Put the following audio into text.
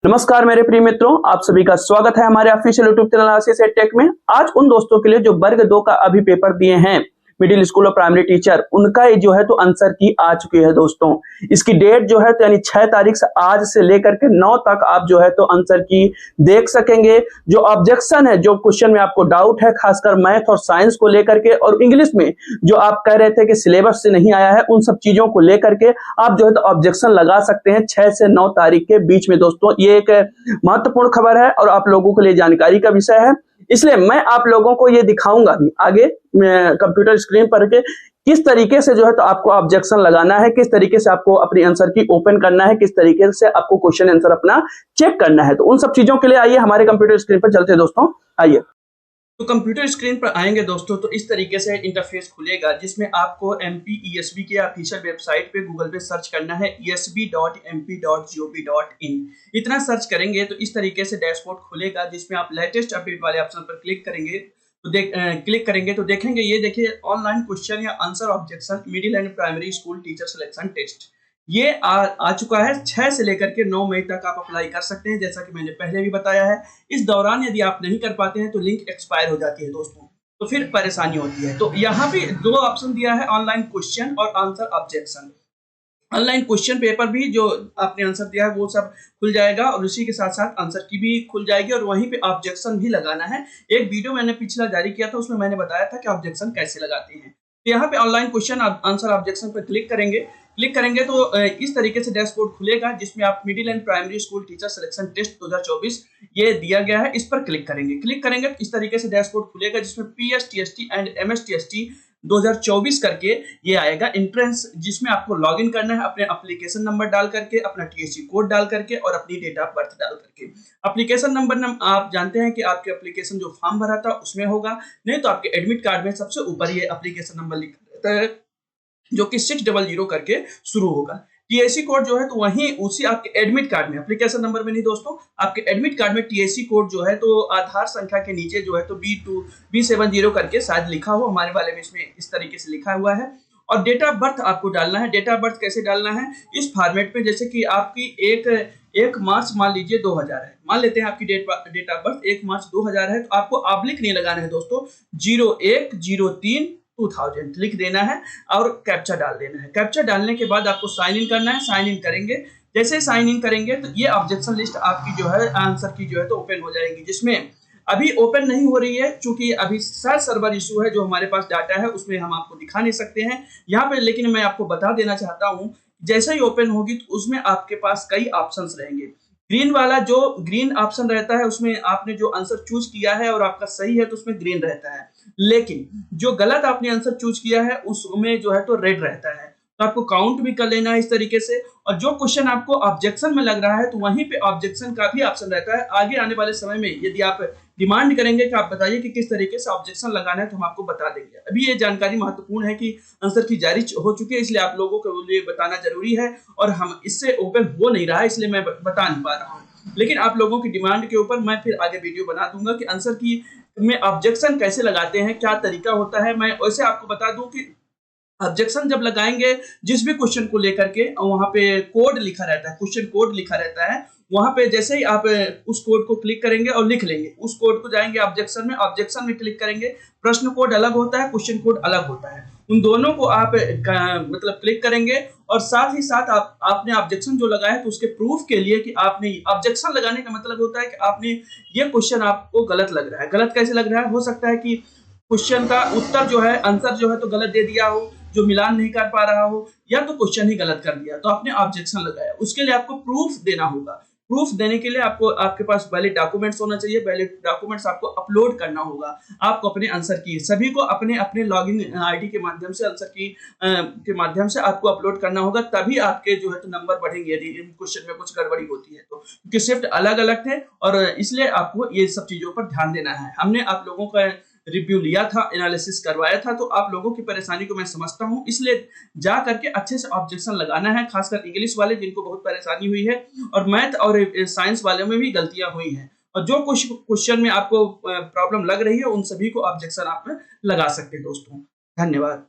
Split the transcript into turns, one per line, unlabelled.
नमस्कार मेरे प्रिय मित्रों, आप सभी का स्वागत है हमारे ऑफिशियल यूट्यूब चैनल आशीष टेक में। आज उन दोस्तों के लिए जो वर्ग 2 का अभी पेपर दिए हैं, मिडिल स्कूल और प्राइमरी टीचर, उनका ये जो है तो आंसर की आ चुकी है दोस्तों। इसकी डेट जो है तो यानी 6 तारीख से आज से लेकर के 9 तक आप जो है तो आंसर की देख सकेंगे। जो ऑब्जेक्शन है, जो क्वेश्चन में आपको डाउट है, खासकर मैथ और साइंस को लेकर के और इंग्लिश में जो आप कह रहे थे कि सिलेबस से नहीं आया है, उन सब चीजों को लेकर के आप जो है तो ऑब्जेक्शन लगा सकते हैं 6 से 9 तारीख के बीच में दोस्तों। ये एक महत्वपूर्ण खबर है और आप लोगों के लिए जानकारी का विषय है, इसलिए मैं आप लोगों को ये दिखाऊंगा भी आगे कंप्यूटर स्क्रीन पर के किस तरीके से जो है तो आपको ऑब्जेक्शन लगाना है, किस तरीके से आपको अपनी आंसर की ओपन करना है, किस तरीके से आपको क्वेश्चन आंसर अपना चेक करना है। तो उन सब चीजों के लिए आइए हमारे कंप्यूटर स्क्रीन पर चलते हैं दोस्तों। आइए तो कंप्यूटर स्क्रीन पर आएंगे दोस्तों, तो इस तरीके से इंटरफेस खुलेगा जिसमें आपको MPESB के ऑफिशियल वेबसाइट पे गूगल पे सर्च करना है esb.mp.gov.in। इतना सर्च करेंगे तो इस तरीके से डैशबोर्ड खुलेगा जिसमें आप लेटेस्ट अपडेट वाले ऑप्शन पर क्लिक करेंगे तो देखेंगे, ये देखिए ऑनलाइन क्वेश्चन या answer objection middle and primary school teacher selection test. ये आ चुका है। 6 से लेकर के 9 मई तक आप अप्लाई कर सकते हैं, जैसा कि मैंने पहले भी बताया है। इस दौरान यदि आप नहीं कर पाते हैं तो लिंक एक्सपायर हो जाती है दोस्तों, तो फिर परेशानी होती है। तो यहाँ पे 2 ऑप्शन दिया है, ऑनलाइन क्वेश्चन और answer objection. Online question paper भी जो आपने आंसर दिया है वो सब खुल जाएगा और उसी के साथ साथ आंसर की भी खुल जाएगी और वहीं पे ऑब्जेक्शन भी लगाना है। एक वीडियो मैंने पिछला जारी किया था, उसमें मैंने बताया था कि ऑब्जेक्शन कैसे लगाते हैं। तो यहाँ पे ऑनलाइन क्वेश्चन आंसर ऑब्जेक्शन पर क्लिक करेंगे तो इस तरीके से डैशबोर्ड खुलेगा जिसमें आप middle and primary school teacher selection test 2024 ये दिया गया है, इस पर क्लिक करेंगे तो इस तरीके से डैशबोर्ड खुलेगा जिसमें PSTST एंड MSTST 2024 करके ये आएगा एंट्रेंस, जिसमें आपको लॉगिन करना है अपने एप्लीकेशन नंबर डाल करके, अपना TSC कोड डाल करके और अपनी डेट ऑफ बर्थ डाल करके। एप्लीकेशन नंबर आप जानते हैं कि आपके एप्लीकेशन जो फॉर्म भरा था उसमें होगा, नहीं तो आपके एडमिट कार्ड में सबसे ऊपर ये एप्लीकेशन नंबर लिखा रहता है जो कि 600 करके शुरू होगा। TSC कोड जो है तो वहीं उसी आपके एडमिट कार्ड में, एप्लीकेशन नंबर में नहीं दोस्तों, आपके एडमिट कार्ड में TSC कोड जो है तो आधार संख्या के नीचे जो है तो B70 करके शायद लिखा हो, हमारे वाले में इसमें इस तरीके से लिखा हुआ है। और डेट ऑफ बर्थ आपको डालना है। डेट ऑफ बर्थ कैसे डालना है, इस फॉर्मेट पे, जैसे कि आपकी 1 मार्च मान लीजिए 2000 है, मान लेते हैं आपकी डेट ऑफ बर्थ 1 मार्च 2000 है, तो आपको ऑब्लिक नहीं लगाना है दोस्तों, 0103-2000 लिख देना है और कैप्चा डाल देना है। कैप्चा डालने के बाद आपको साइन इन करना है। साइन इन करेंगे, जैसे साइन इन करेंगे तो ये ऑब्जेक्शन लिस्ट आपकी जो है आंसर की जो है तो ओपन हो जाएगी, जिसमें अभी ओपन नहीं हो रही है क्योंकि अभी सर्वर इशू है। जो हमारे पास डाटा है उसमें हम आपको दिखा नहीं सकते हैं यहाँ पे, लेकिन मैं आपको बता देना चाहता हूँ जैसे ही ओपन होगी तो उसमें आपके पास कई ऑप्शंस रहेंगे। ग्रीन वाला जो ग्रीन ऑप्शन रहता है उसमें आपने जो आंसर चूज किया है और आपका सही है तो उसमें ग्रीन रहता है, लेकिन जो गलत आपने आंसर चूज किया है उसमें जो है तो रेड रहता है। तो आपको काउंट भी कर लेना है इस तरीके से। और जो क्वेश्चन आपको ऑब्जेक्शन में लग रहा है तो वहीं पे ऑब्जेक्शन का भी ऑप्शन रहता है। आगे आने वाले समय में यदि आप डिमांड करेंगे कि आप बताइए कि किस तरीके से ऑब्जेक्शन लगाना है तो हम आपको बता देंगे। अभी ये जानकारी महत्वपूर्ण है कि आंसर की जारी हो चुकी है, इसलिए आप लोगों को लिए बताना जरूरी है और हम इससे ओपन हो नहीं रहा है इसलिए मैं बता नहीं पा रहा हूँ। लेकिन आप लोगों की डिमांड के ऊपर मैं फिर आगे वीडियो बना दूंगा कि आंसर की में ऑब्जेक्शन कैसे लगाते हैं, क्या तरीका होता है। मैं वैसे आपको बता दूं कि ऑब्जेक्शन जब लगाएंगे जिस भी क्वेश्चन को लेकर के वहां पे कोड लिखा रहता है, क्वेश्चन कोड लिखा रहता है, वहां पे जैसे ही आप उस कोड को क्लिक करेंगे और लिख लेंगे, उस कोड को जाएंगे ऑब्जेक्शन में क्लिक करेंगे। प्रश्न कोड अलग होता है, क्वेश्चन कोड अलग होता है, उन दोनों को आप मतलब क्लिक करेंगे और साथ ही साथ आपने ऑब्जेक्शन जो लगाया है तो उसके प्रूफ के लिए कि आपने ऑब्जेक्शन लगाने का मतलब होता है कि आपने ये क्वेश्चन आपको गलत लग रहा है। गलत कैसे लग रहा है, हो सकता है कि क्वेश्चन का उत्तर जो है, आंसर जो है तो गलत दे दिया हो, जो मिलान नहीं कर पा रहा हो, या तो क्वेश्चन ही गलत कर दिया, तो आपने ऑब्जेक्शन लगाया। उसके लिए आपको प्रूफ देना होगा। प्रूफ देने के लिए आपके पास वैलिड डॉक्यूमेंट्स होना चाहिए। वैलिड डॉक्यूमेंट्स आपको अपलोड करना होगा। आपको अपने आंसर की सभी को अपने लॉगिन आईडी के माध्यम से आंसर की के माध्यम से आपको अपलोड करना होगा, तभी आपके जो है तो नंबर बढ़ेंगे यदि इन क्वेश्चन में कुछ गड़बड़ी होती है तो, क्योंकि शिफ्ट अलग अलग थे और इसलिए आपको ये सब चीजों पर ध्यान देना है। हमने आप लोगों का रिव्यू लिया था, एनालिसिस करवाया था, तो आप लोगों की परेशानी को मैं समझता हूं, इसलिए जा करके अच्छे से ऑब्जेक्शन लगाना है, खासकर इंग्लिश वाले जिनको बहुत परेशानी हुई है और मैथ और साइंस वाले में भी गलतियां हुई हैं। और जो कुछ क्वेश्चन में आपको प्रॉब्लम लग रही है उन सभी को ऑब्जेक्शन आप लगा सकते हैं दोस्तों। धन्यवाद।